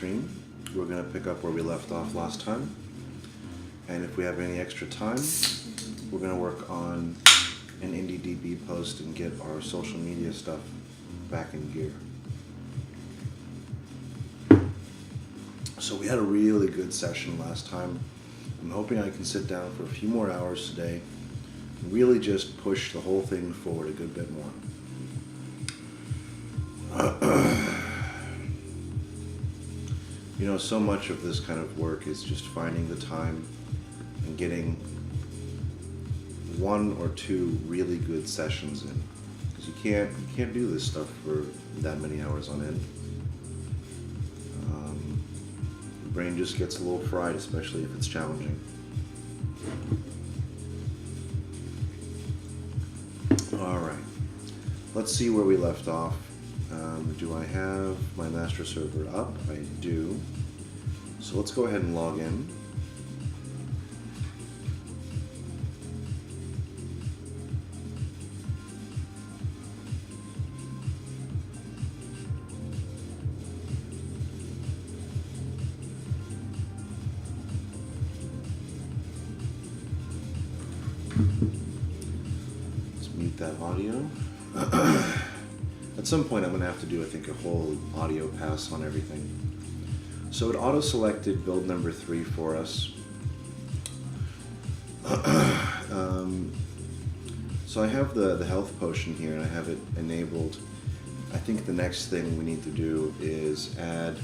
stream, we're going to pick up where we left off last time. And if we have any extra time, we're going to work on an IndieDB post and get our social media stuff back in gear. So we had a really good session last time. I'm hoping I can sit down for a few more hours today and really just push the whole thing forward a good bit more. You know, so much of this kind of work is just finding the time and getting one or two really good sessions in, because you can't do this stuff for that many hours on end. The brain just gets a little fried, especially if it's challenging. All right, let's see where we left off. Do I have my master server up? I do. So let's go ahead and log in. Let's mute that audio. At some point I'm going to have to do, I think, a whole audio pass on everything. So it auto-selected build number 3 for us. So I have the health potion here and I have it enabled. I think the next thing we need to do is add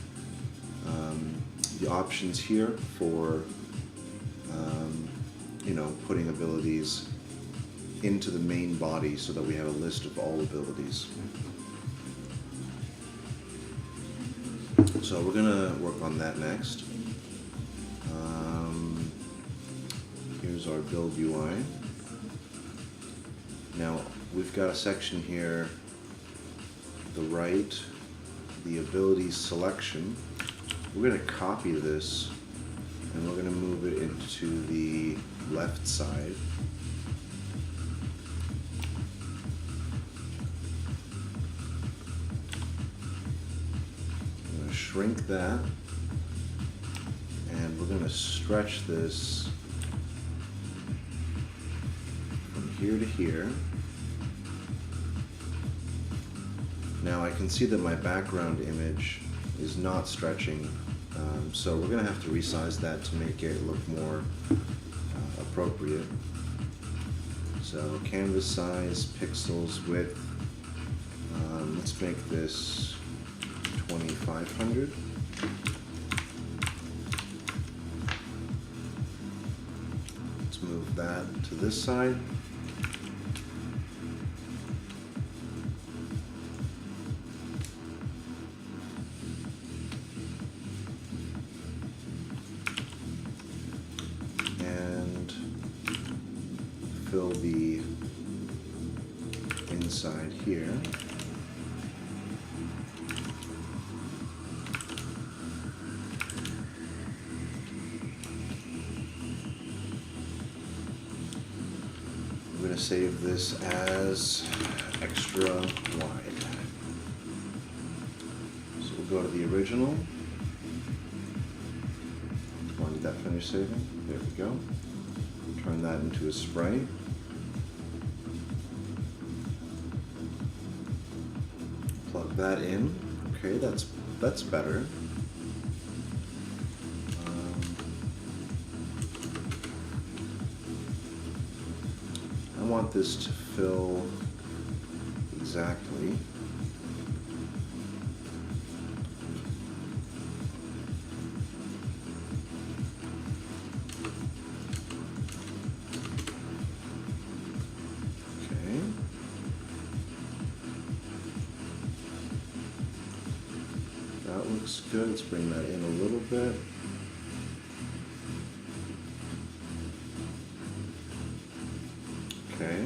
the options here for you know, putting abilities into the main body so that we have a list of all abilities. So we're gonna work on that next. Here's our build UI. Now we've got a section here, the right, the abilities selection. We're gonna copy this and we're gonna move it into the left side. Shrink that, and we're going to stretch this from here to here. Now I can see that my background image is not stretching, so we're going to have to resize that to make it look more appropriate. So canvas size, pixels, width, let's make this 2500. Let's move that to this side. And fill the inside here. I'm going to save this as extra wide. So we'll go to the original. When did that finish saving? There we go. Turn that into a sprite. Plug that in. Okay, that's better. I want this to fill exactly. Okay. That looks good. Let's bring that in a little bit. Okay.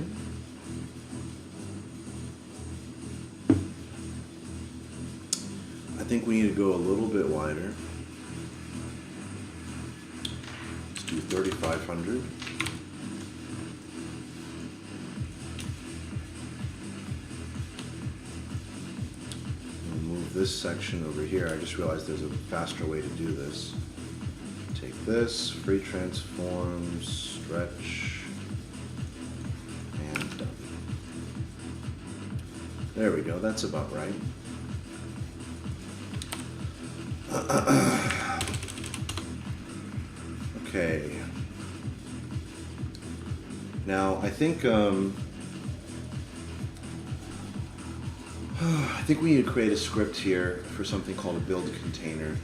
I think we need to go a little bit wider. Let's do 3500. this section over here. I just realized there's a faster way to do this. Take this, free transform, stretch, and done. There we go, that's about right. Okay. Now, I think we need to create a script here for something called a build container.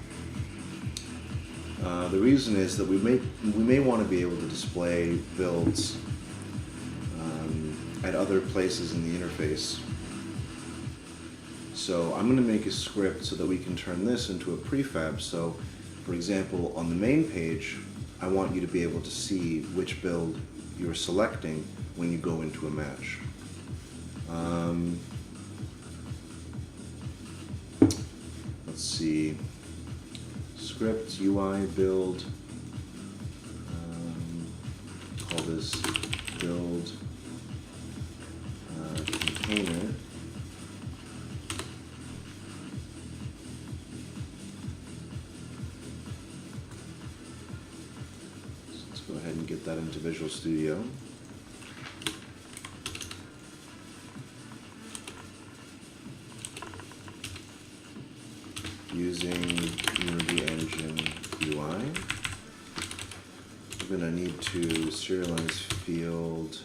The reason is that we may want to be able to display builds at other places in the interface. So I'm going to make a script so that we can turn this into a prefab. So, for example, on the main page, I want you to be able to see which build you're selecting when you go into a match. Let's see, script, UI, build, call this build container. So let's go ahead and get that into Visual Studio. Using Unity Engine UI, we're going to need to serialize field,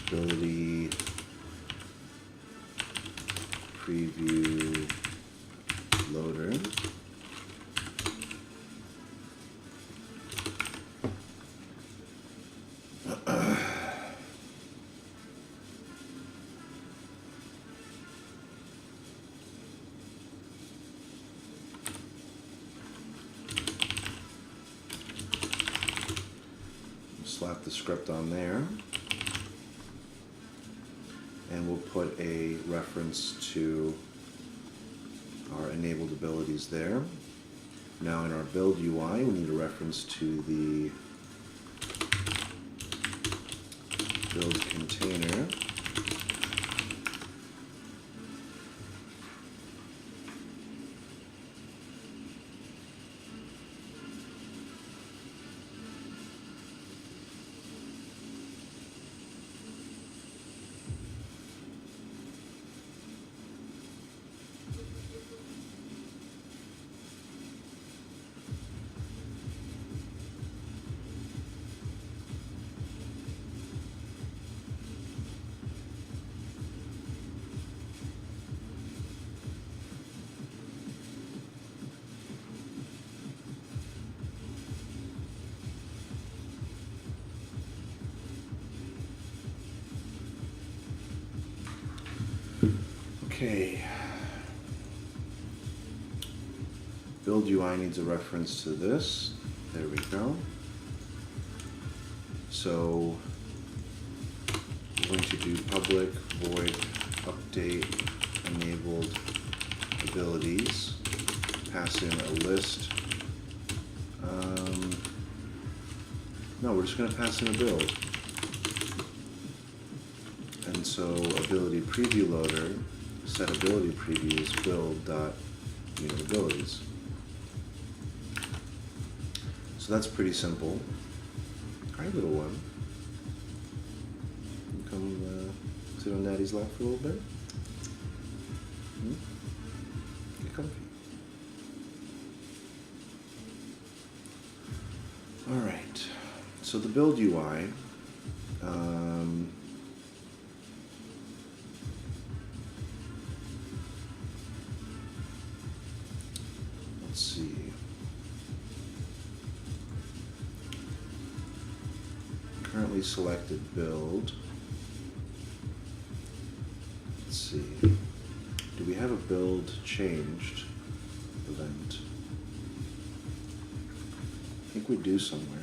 ability, preview, loader. Slap the script on there, and we'll put a reference to our enabled abilities there. Now in our build UI, we need a reference to the build container. Okay. Build UI needs a reference to this. There we go. So we're going to do public void update enabled abilities. Pass in a list. No, we're just going to pass in a build. And so ability preview loader, set ability previews build.unit abilities. So that's pretty simple. All right, little one. You come sit on Daddy's lap for a little bit. Get comfy. All right. So the build UI. Let's see. Currently selected build. Let's see. Do we have a build changed event? I think we do somewhere.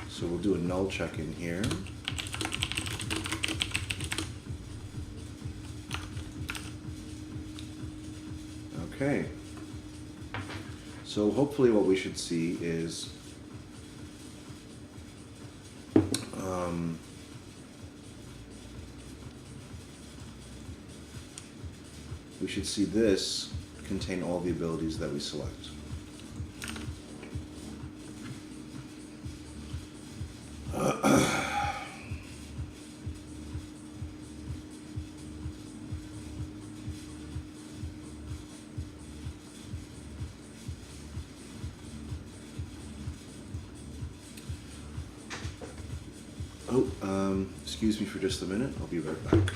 So we'll do a null check in here. Okay. So hopefully what we should see is we should see this contain all the abilities that we select. Excuse me for just a minute. I'll be right back.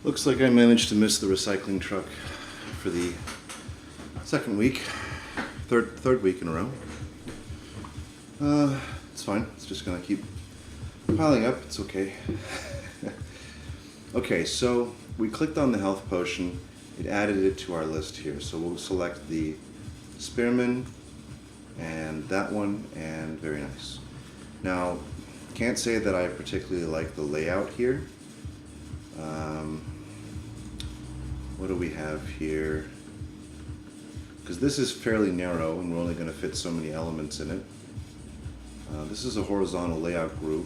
Looks like I managed to miss the recycling truck for the second week, third week in a row. It's fine. It's just gonna keep piling up. It's okay. Okay, so we clicked on the health potion. It added it to our list here. So we'll select the spearman and that one, and very nice. Now, can't say that I particularly like the layout here. What do we have here? Because this is fairly narrow and we're only going to fit so many elements in it. This is a horizontal layout group.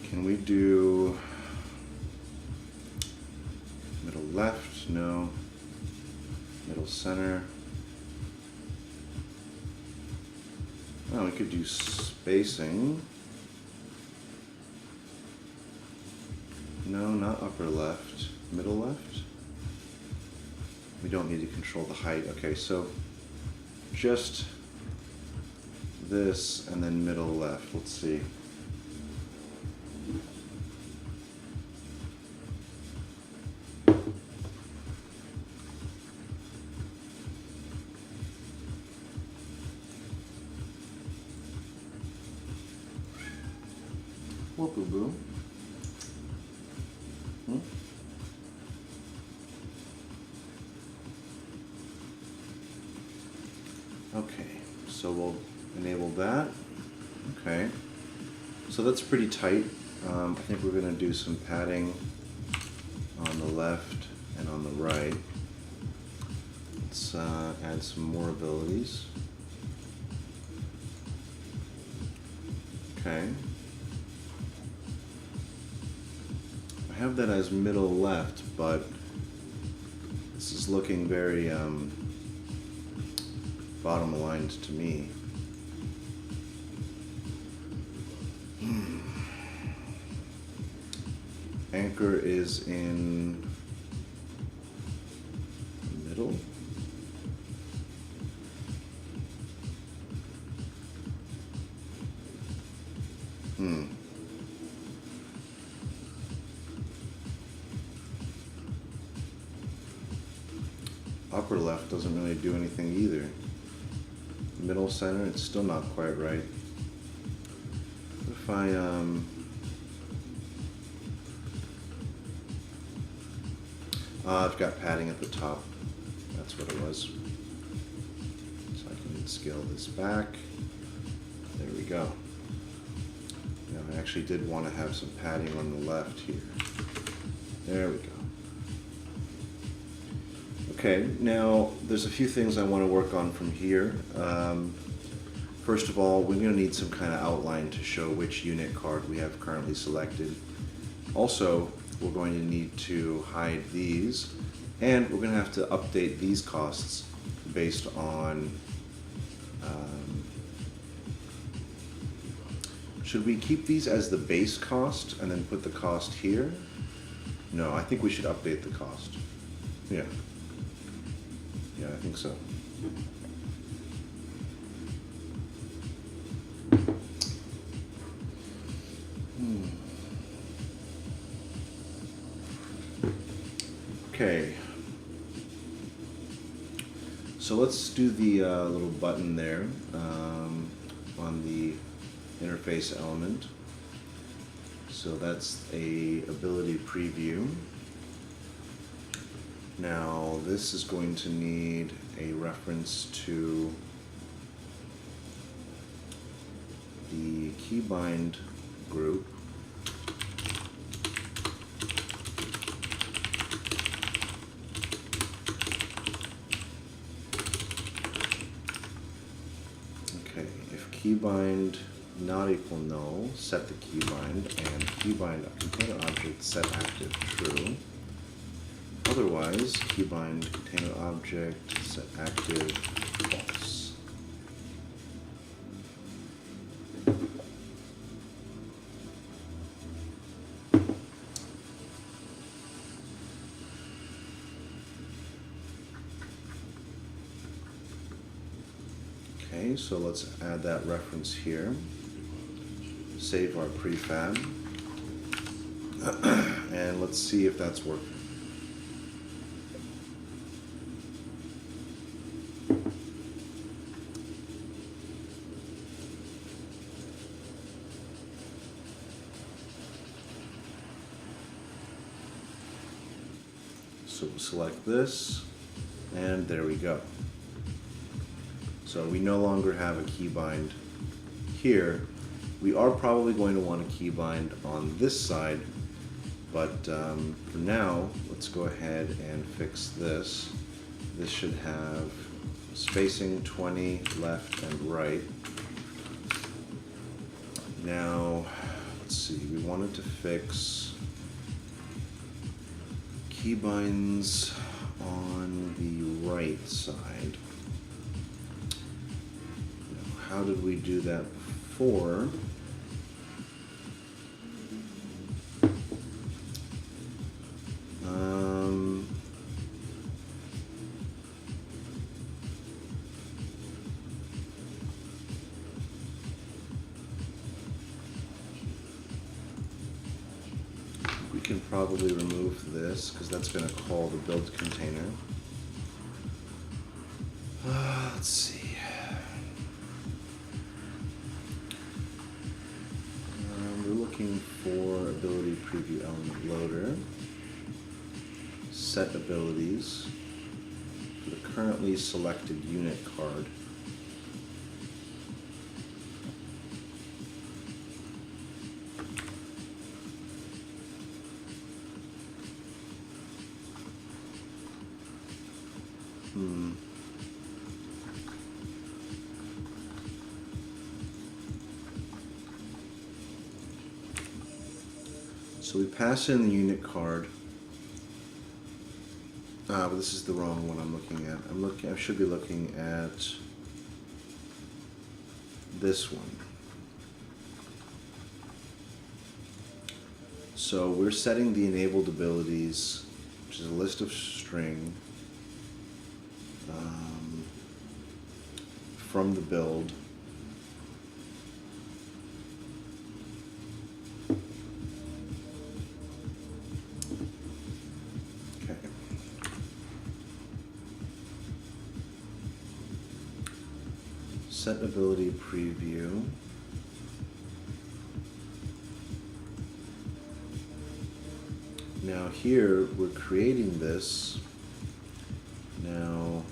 Can we do middle left? No. Middle center. Oh, we could do spacing. No, not upper left. Middle left? We don't need to control the height. Okay, so just this and then middle left. Let's see. Whoop boo boo. Okay, so we'll enable build that. Okay, so that's pretty tight. I think we're going to do some padding on the left and on the right. Let's add some more abilities. Okay. I have that as middle left, but this is looking very bottom aligned to me. Anchor is in the middle. Upper left doesn't really do anything either. Middle center, it's still not quite right. If I've got padding at the top. That's what it was. So I can scale this back. There we go. Now I actually did want to have some padding on the left here. There we go. Okay, now there's a few things I want to work on from here. First of all, we're going to need some kind of outline to show which unit card we have currently selected. Also, we're going to need to hide these, and we're going to have to update these costs based on should we keep these as the base cost and then put the cost here? No, I think we should update the cost. Yeah. Yeah, I think so. Okay. So let's do the little button there on the interface element. So that's a ability preview. Now this is going to need a reference to the keybind group. Okay, if keybind not equal null, set the keybind, and keybind container object set active true. Otherwise, keybind container object set active false. Okay, so let's add that reference here. Save our prefab. And let's see if that's working. So we'll select this, and there we go. So we no longer have a keybind here. We are probably going to want a keybind on this side, but for now, let's go ahead and fix this. This should have spacing 20 left and right. Now, let's see, we wanted to fix keybinds on the right side. Now, how did we do that before? We can probably remove this because that's going to call the build container. Let's see. We're looking for ability preview element loader. Set abilities for the currently selected unit card. So we pass in the unit card. But this is the wrong one I'm looking at. I should be looking at this one. So we're setting the enabled abilities, which is a list of string, from the build. Okay. Set ability preview. Now here we're creating this. Now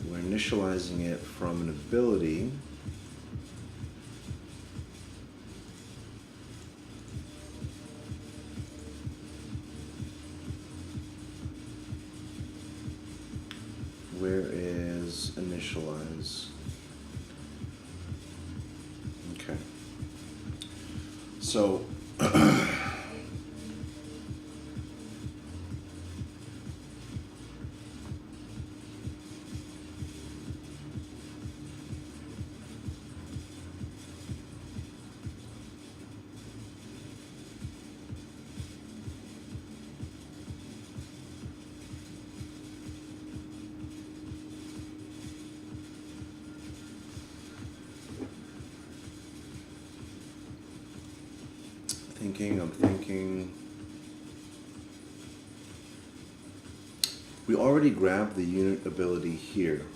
we're initializing it from an ability. Where is initialize? Okay. So I'm thinking. We already grabbed the unit ability here.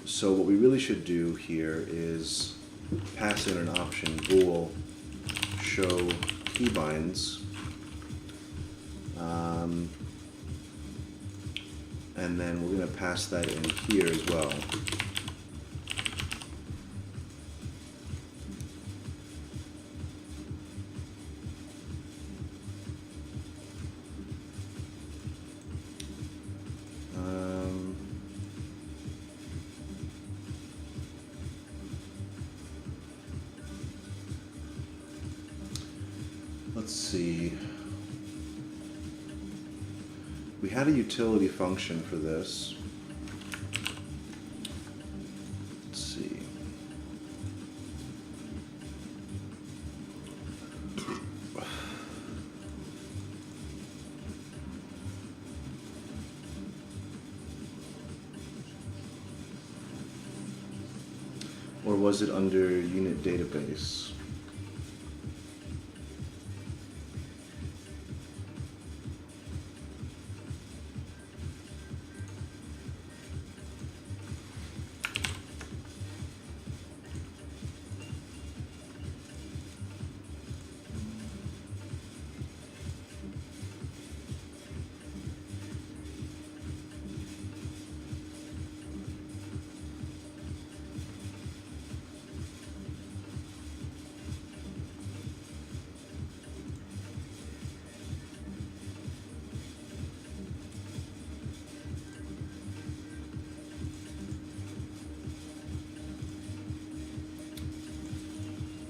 So what we really should do here is pass in an option bool show keybinds, and then we're going to pass that in here as well. Let's see. We had a utility function for this. Let's see. Or was it under unit database?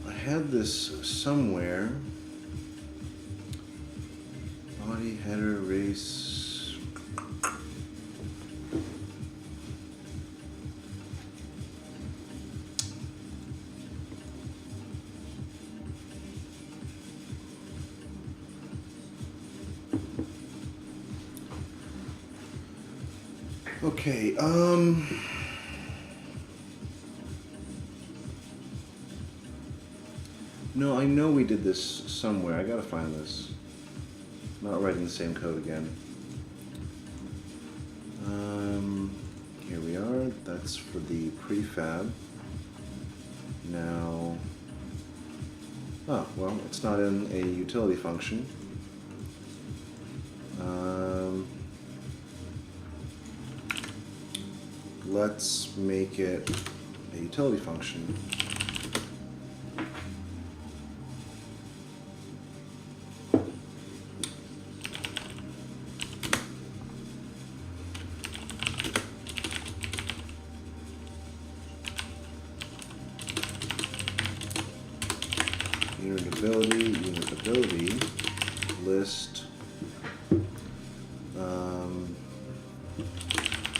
I had this somewhere. Body, header, race. Okay, no, I know we did this somewhere. I gotta find this. I'm not writing the same code again. Here we are. That's for the prefab. Now, oh, well, it's not in a utility function. Let's make it a utility function. unit ability, list,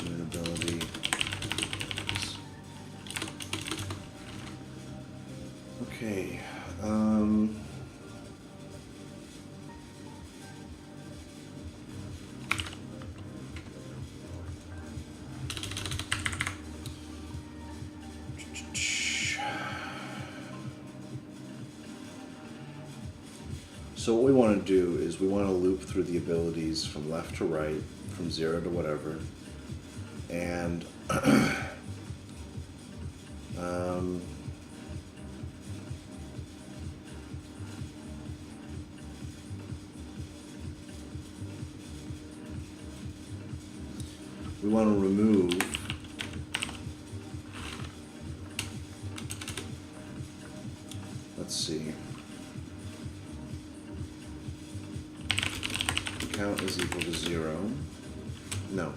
unit ability. Okay. So what we want to do is we want to loop through the abilities from left to right, from 0 to whatever, and we want to remove let's see, count is equal to 0. No.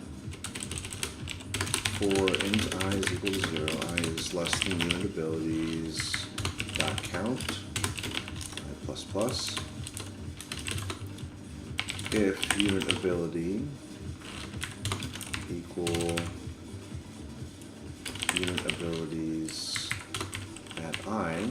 For int I is equal to 0, I is less than unit abilities dot count, I plus plus. If unit ability equal unit abilities at I,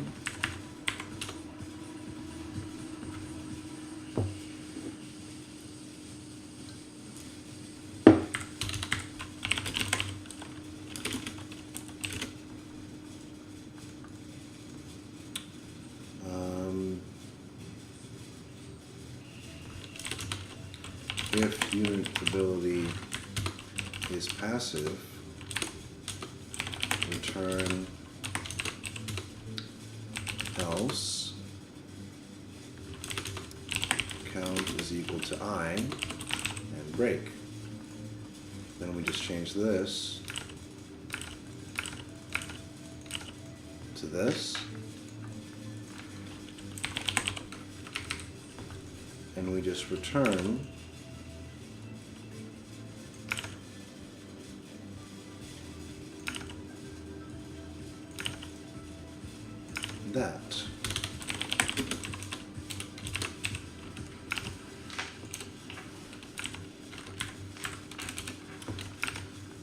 if unit ability is passive, return else count is equal to I and break. Then we just change this to this, and we just return that.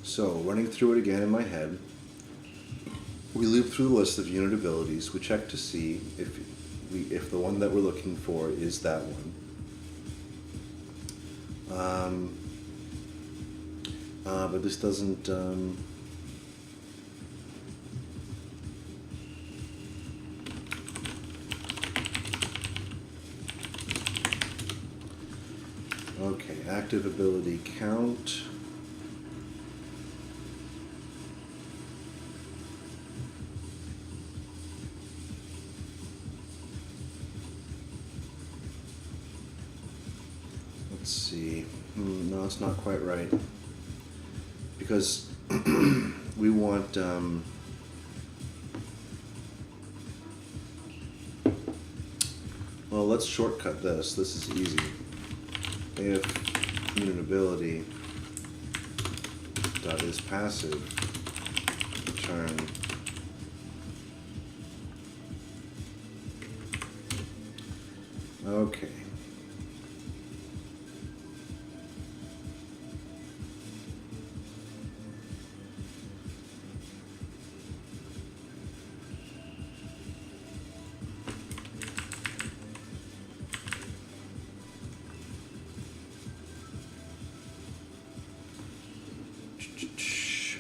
So, running through it again in my head, we loop through the list of unit abilities. We check to see if the one that we're looking for is that one. But this doesn't. Okay, active ability count. Let's see. No, it's not quite right. Because we want well, let's shortcut this. This is easy. If unit ability dot is passive, return okay.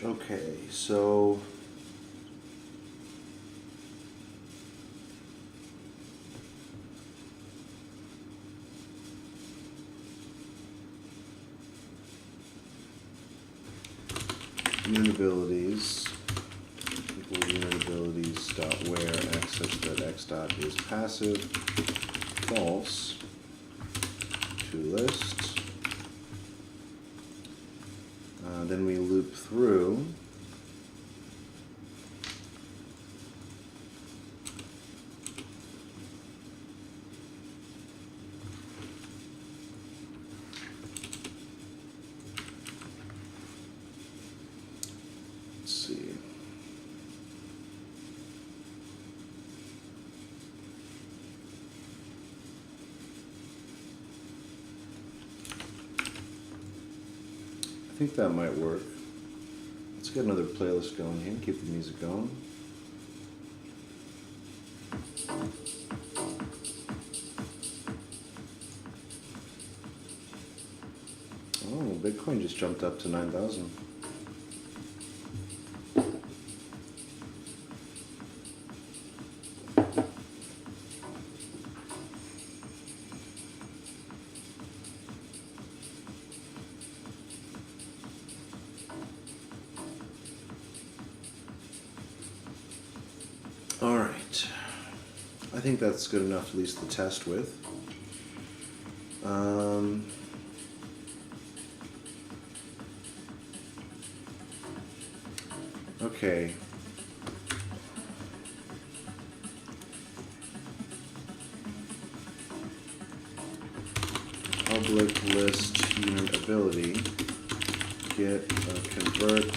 Okay, so unit abilities equal unit abilities dot where x such that x dot is passive, false, to list. Then we loop through. Let's see. think that might work. Let's get another playlist going here, keep the music going. Oh, Bitcoin just jumped up to 9,000. All right, I think that's good enough at least to test with. Okay. Public list unit ability, get convert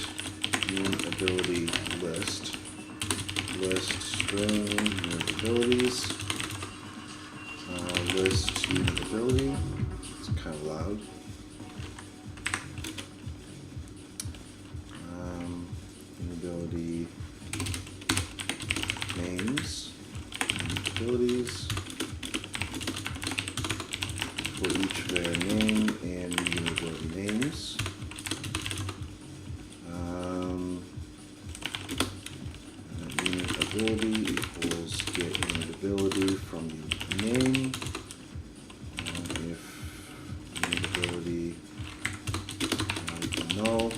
unit ability list, list string unit abilities, list unit ability, it's kind of loud. Ability names, abilities for each var name and unitability names. Unitability equals get unitability from the name. If unitability null.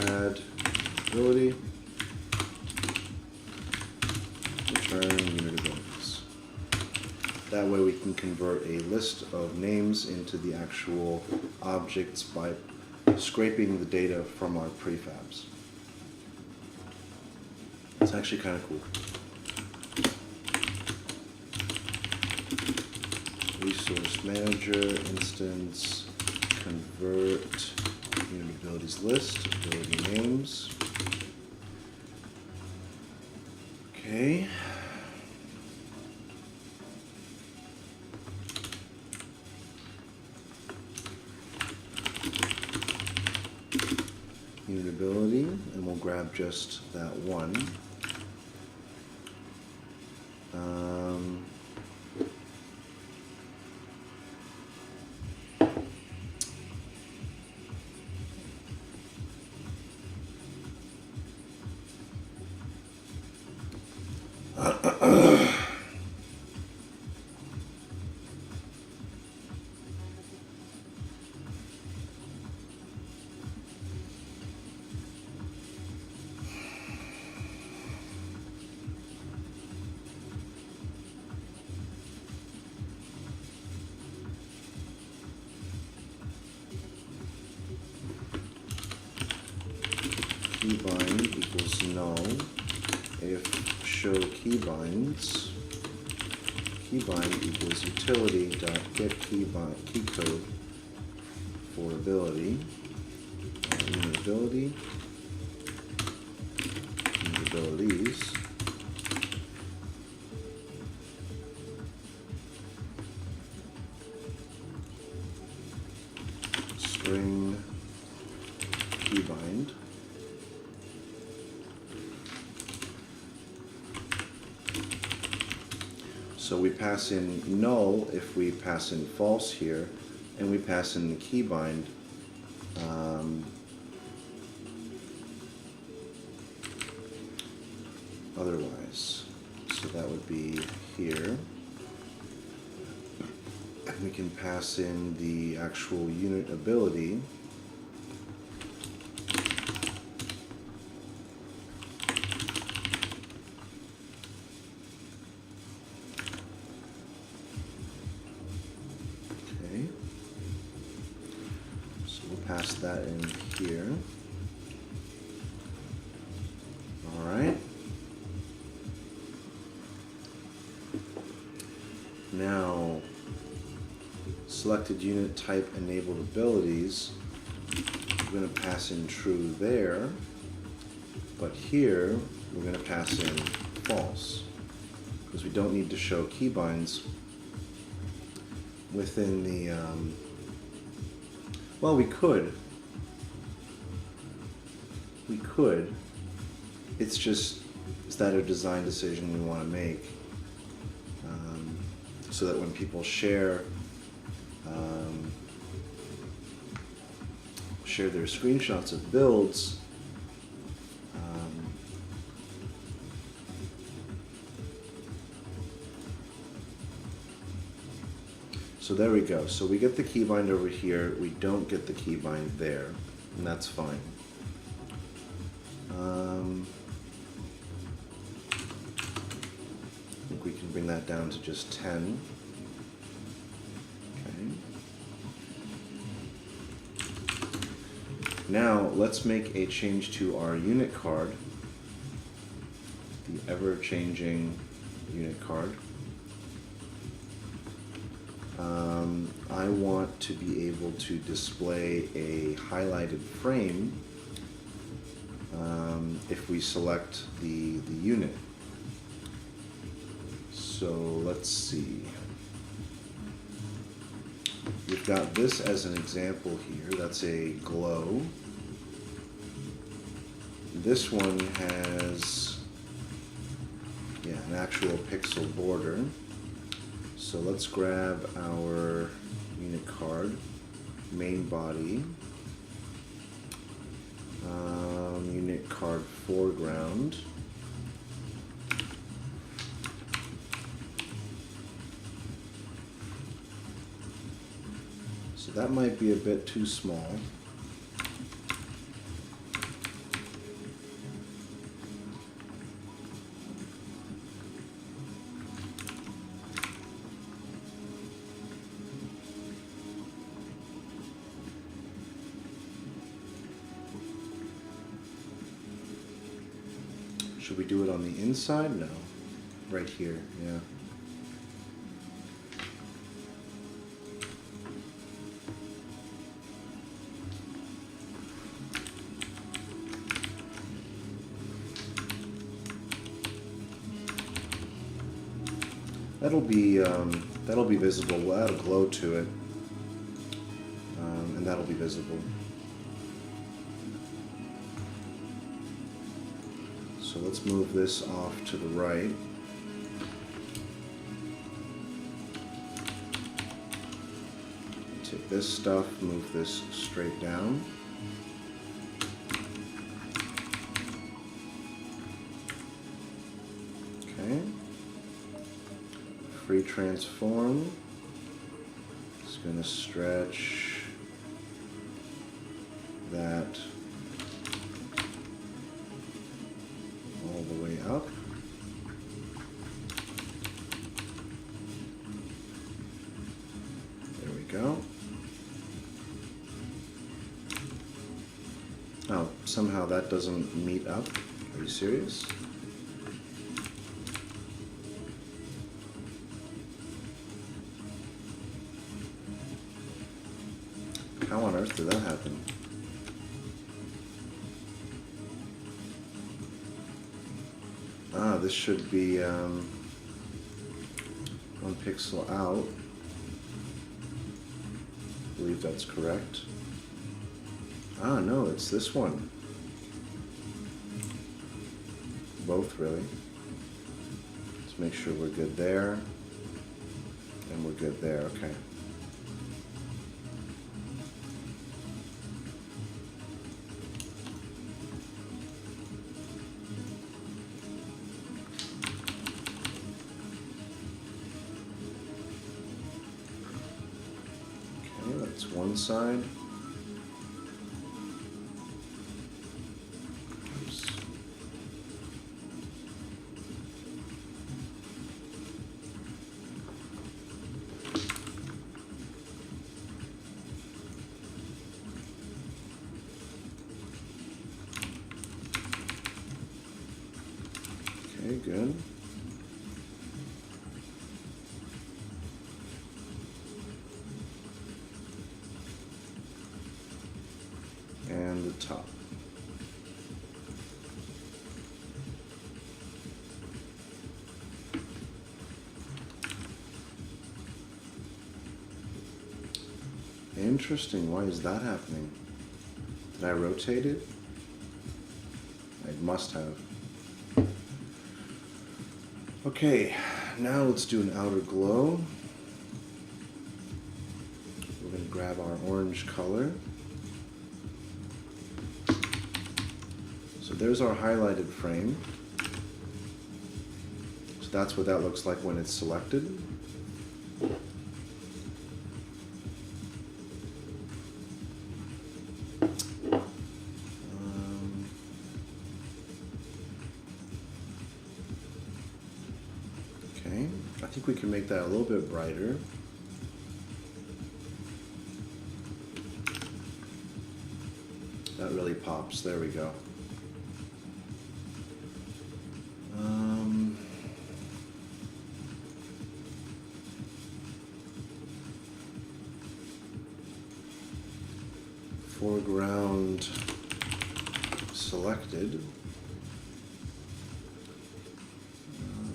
Add ability, return unit abilities. That way we can convert a list of names into the actual objects by scraping the data from our prefabs. It's actually kind of cool. Resource manager instance convert unit abilities list, ability names. Okay. Unit ability, and we'll grab just that one. Keybind equals null if show keybinds. Keybind equals utility dot get keybind key code for ability. Unit ability. Unit abilities. String keybind. So we pass in null if we pass in false here, and we pass in the keybind otherwise. So that would be here. And we can pass in the actual unit ability. Pass that in here. All right. Now, selected unit type enabled abilities. We're going to pass in true there, but here we're going to pass in false because we don't need to show keybinds within the Well, we could. We could. It's just, is that a design decision we want to make? So that when people share their screenshots of builds, so there we go. So we get the keybind over here. We don't get the keybind there, and that's fine. I think we can bring that down to just 10. Now, let's make a change to our unit card, the ever-changing unit card. I want to be able to display a highlighted frame if we select the unit. So let's see. We've got this as an example here. That's a glow. This one has, an actual pixel border. So let's grab our unit card, main body, unit card foreground. So that might be a bit too small. Should we do it on the inside? No. Right here, yeah. That'll be visible. We'll add a glow to it, and that'll be visible. So let's move this off to the right. Take this stuff, move this straight down. Okay. Free transform. It's going to stretch that all the way up. There we go. Oh, somehow that doesn't meet up. Are you serious? How on earth did that happen? This should be 1 pixel out. I believe that's correct. No, it's this one. Both, really. Let's make sure we're good there. And we're good there, okay. That's one side. Oops. Okay, good. And the top. interesting. Why is that happening? Did I rotate it? I must have. Okay, now let's do an outer glow. We're going to grab our orange color. So there's our highlighted frame. So that's what that looks like when it's selected. Okay, I think we can make that a little bit brighter. That really pops. There we go. Foreground selected.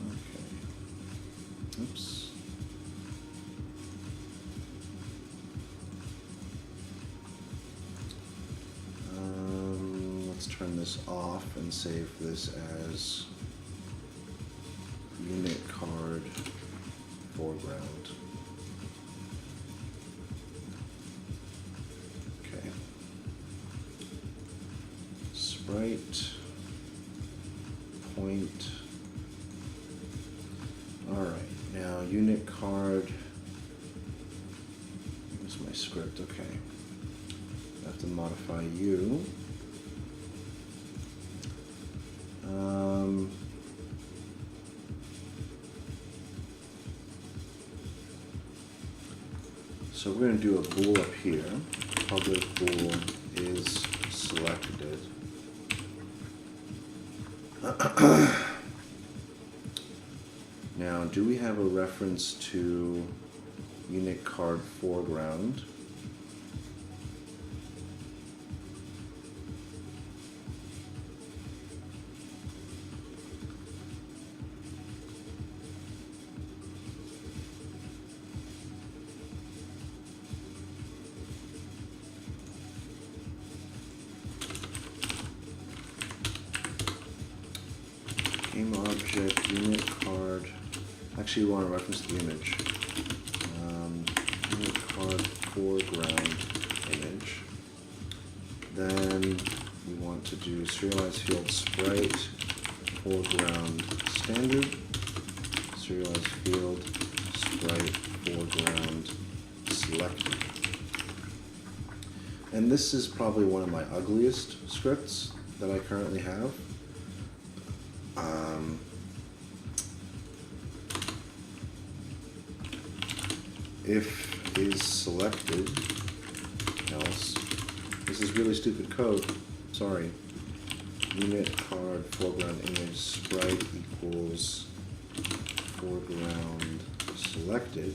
Okay. Oops. Let's turn this off and save this as unit card foreground. Sprite, point. All right, now unit card. Where's my script? Okay. I have to modify you. So we're going to do a bool up here. Public bool is selected. Now, do we have a reference to unit card foreground? Game object, unit card. Actually, we want to reference the image. Unit card foreground image. Then we want to do serialized field sprite, foreground standard, serialized field sprite, foreground selected. And this is probably one of my ugliest scripts that I currently have. If is selected, else. This is really stupid code. Sorry. Unit card foreground image sprite equals foreground selected.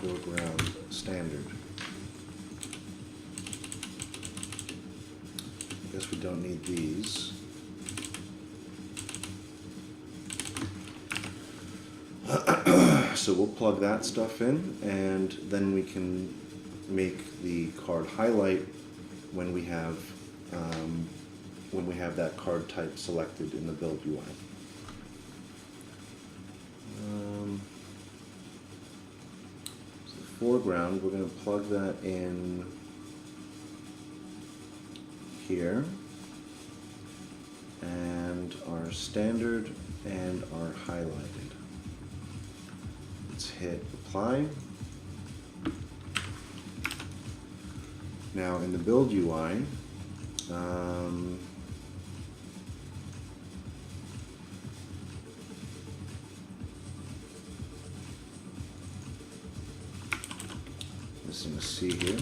Foreground standard. I guess we don't need these. So we'll plug that stuff in, and then we can make the card highlight when we have that card type selected in the build UI. So the foreground, we're going to plug that in here, and our standard and our highlighted. Let's hit apply. Now in the build UI, missing a C here.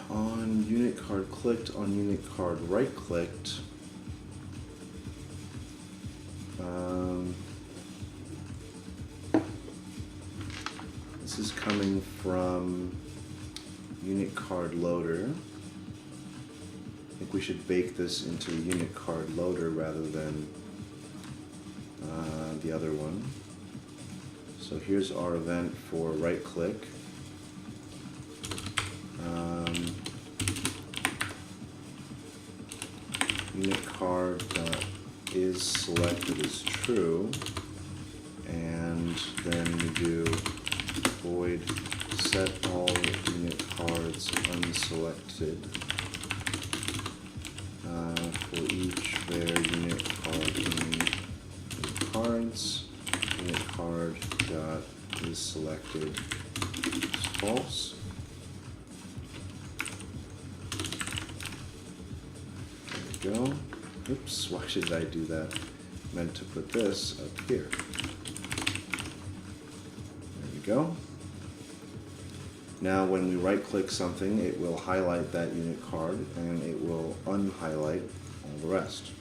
On unit card clicked, on unit card right clicked. This is coming from unit card loader. think we should bake this into the unit card loader rather than the other one. So here's our event for right click. Unit card is selected is true, and then we do void set all unit cards unselected for each their unit card in cards. Unit card dot is selected is false. There we go. Oops, why did I do that? Meant to put this up here. There we go. Now when we right click something, it will highlight that unit card and it will unhighlight all the rest.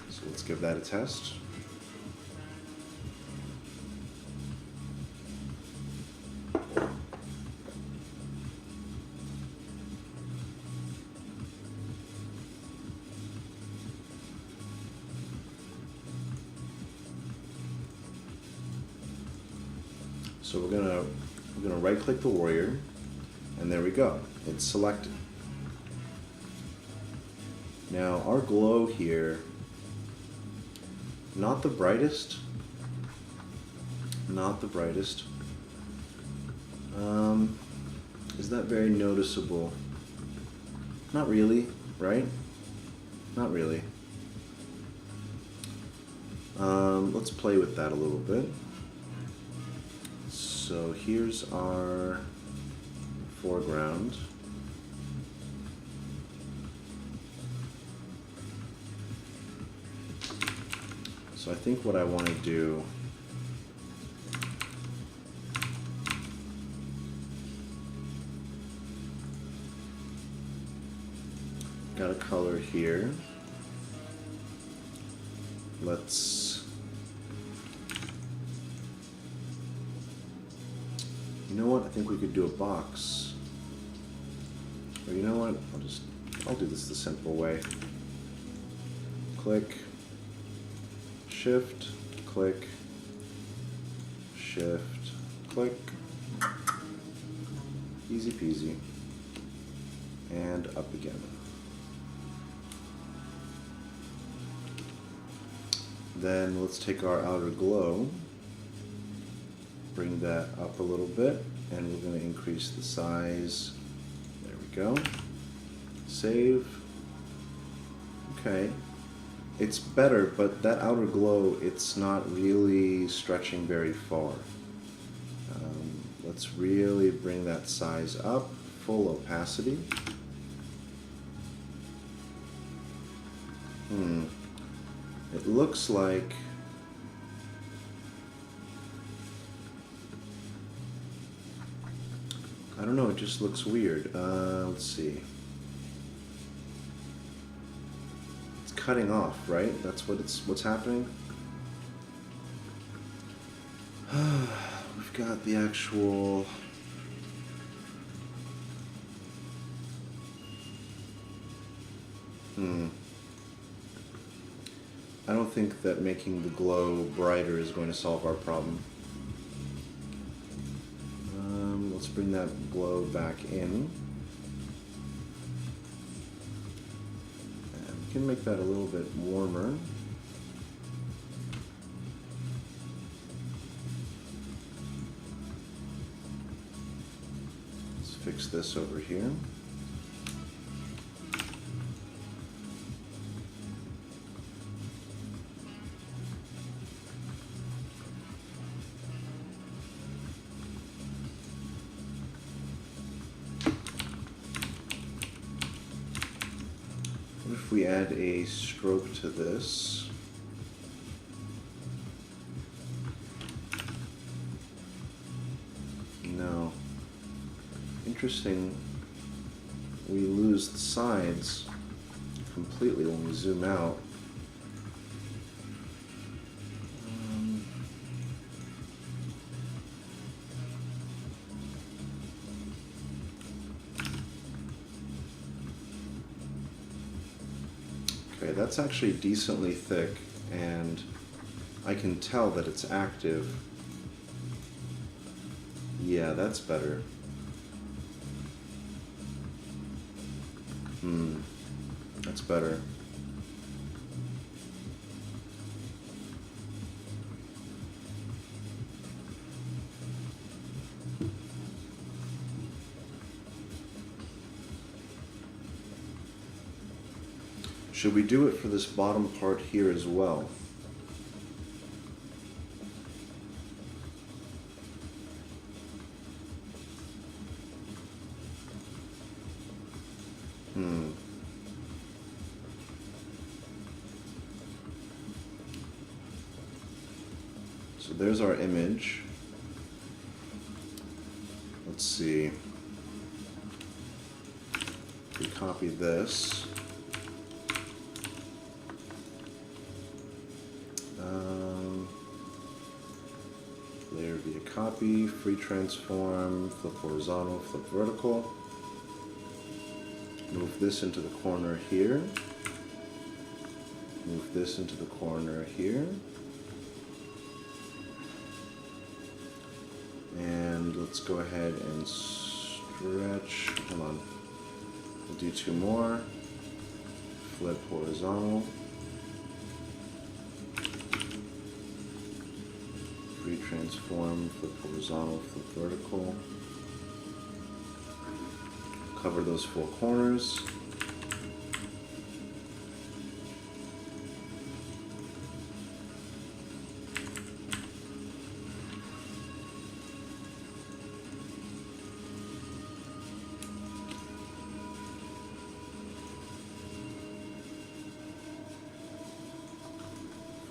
So let's give that a test. So we're gonna right click the warrior, and there we go. It's selected. Now our glow here, not the brightest. Is that very noticeable? Not really, right? Not really. Let's play with that a little bit. So here's our foreground. So I think what I want to do got a color here. You know what? I think we could do a box. Or you know what? I'll do this the simple way. Click, shift, click, shift, click. Easy peasy. And up again. Then let's take our outer glow, bring that up a little bit, and we're going to increase the size. There we go. Save. Okay. It's better, but that outer glow, it's not really stretching very far. Let's really bring that size up, full opacity. It looks like I don't know, it just looks weird. Let's see. It's cutting off, right? That's what's happening. We've got the actual I don't think that making the glow brighter is going to solve our problem. Let's bring that glow back in. And we can make that a little bit warmer. Let's fix this over here. What if we add a stroke to this? No. Interesting. We lose the sides completely when we zoom out. Okay, that's actually decently thick, and I can tell that it's active. Yeah, that's better. That's better. Should we do it for this bottom part here as well? So there's our image. Let's see. We copy this. Layer via copy, free transform, flip horizontal, flip vertical. Move this into the corner here. Move this into the corner here. And let's go ahead and stretch. Hold on. We'll do two more. Flip horizontal. Free transform, flip horizontal, flip vertical. Cover those four corners.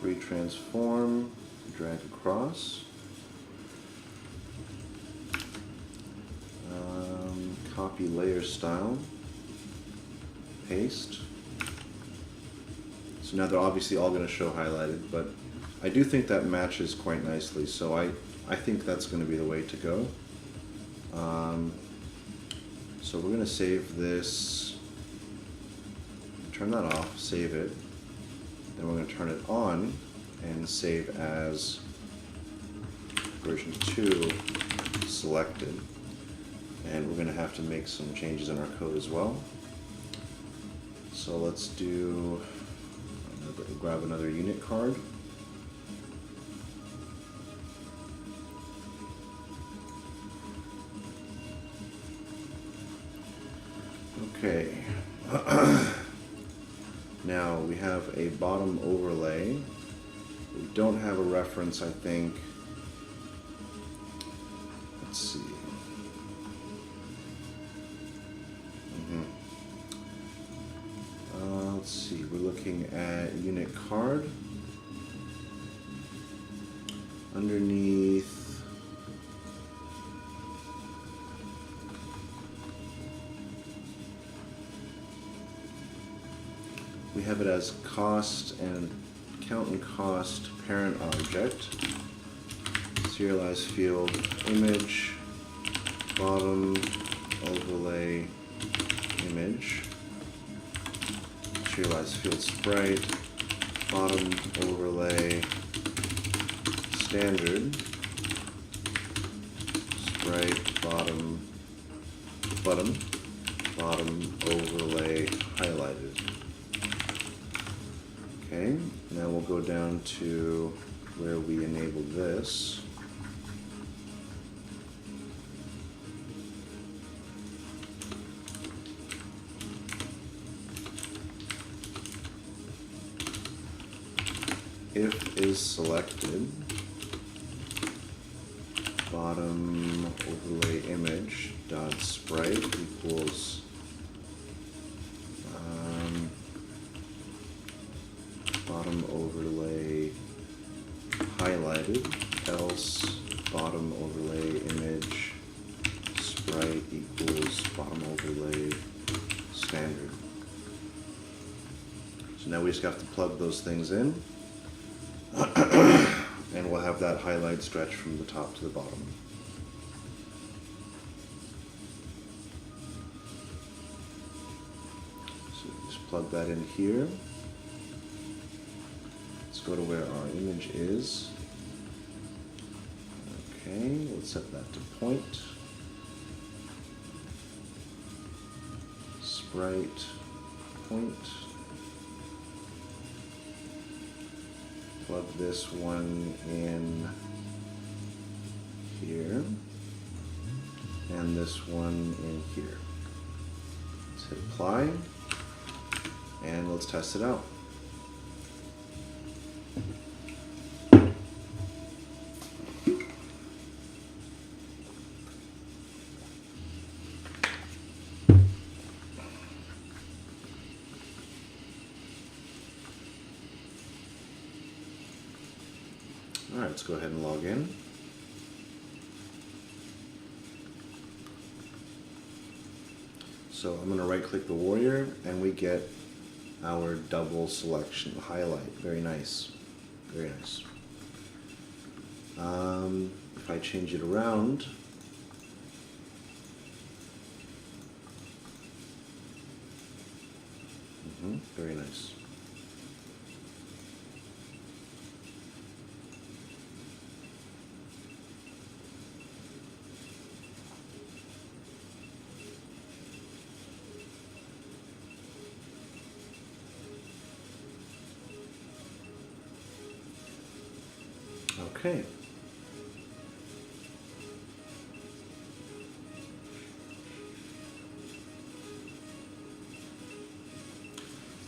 Free transform, drag across. Copy layer style, paste. So now they're obviously all going to show highlighted, but I do think that matches quite nicely, so I think that's going to be the way to go. So we're going to save this, turn that off, save it, then we're going to turn it on and save as version 2 selected. And we're going to have to make some changes in our code as well. So let's do, grab another unit card. Okay. Now we have a bottom overlay. We don't have a reference, I think. Let's see. Let's see, we're looking at unit card. Underneath, we have it as cost and count and cost parent object. Serialized field image, bottom overlay image. Serialized field sprite, bottom overlay standard, sprite bottom overlay highlighted. Okay, now we'll go down to where we enable this. If is selected, bottom overlay image dot sprite equals bottom overlay highlighted, else bottom overlay image sprite equals bottom overlay standard. So now we just have to plug those things in. And we'll have that highlight stretch from the top to the bottom. So just plug that in here. go to where our image is. Okay, let's set that to point. Sprite, point. Plug this one in here, and this one in here. Let's hit apply, and let's test it out. All right, let's go ahead and log in. So I'm going to right click the warrior and we get our double selection highlight. Very nice. Very nice. If I change it around, very nice. Okay.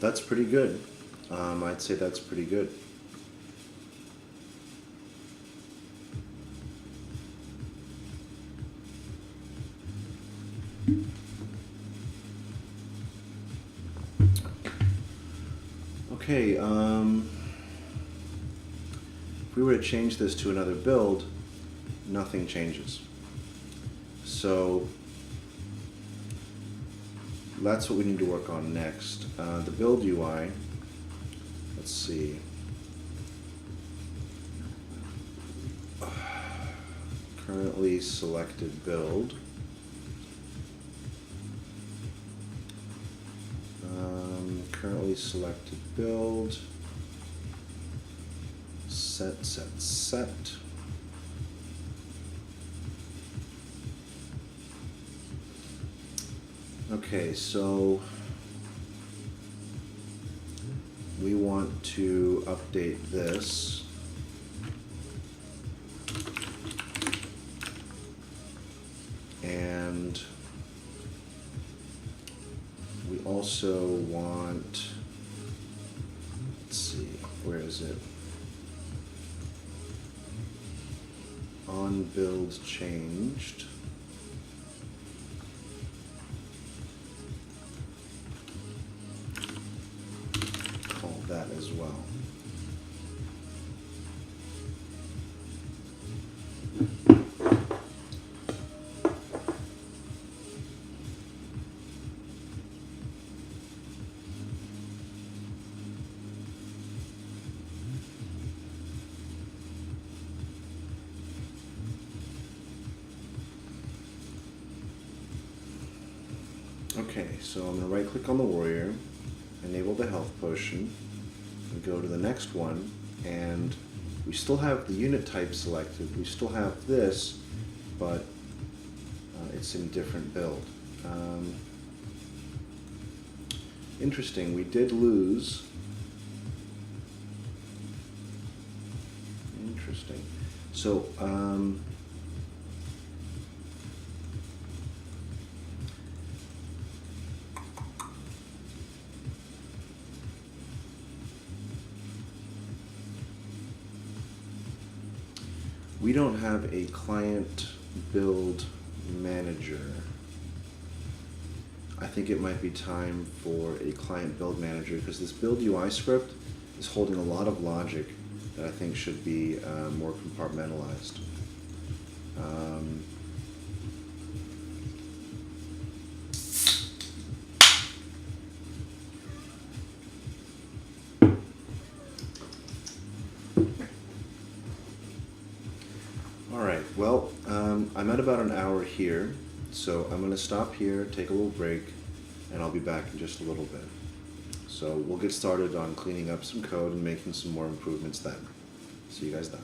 That's pretty good. I'd say that's pretty good. Okay, if we were to change this to another build, nothing changes. So that's what we need to work on next. The build UI, let's see. Currently selected build. Currently selected build. Set. Okay, so we want to update this. And we also want, let's see, where is it? On build changed. Call that as well. Okay, so I'm going to right click on the warrior, enable the health potion, and go to the next one, and we still have the unit type selected. We still have this, but it's in different build. Interesting, we did lose. Interesting. So, we don't have a client build manager. I think it might be time for a client build manager because this build UI script is holding a lot of logic that I think should be more compartmentalized. Well, I'm at about an hour here, so I'm going to stop here, take a little break, and I'll be back in just a little bit. So we'll get started on cleaning up some code and making some more improvements then. See you guys then.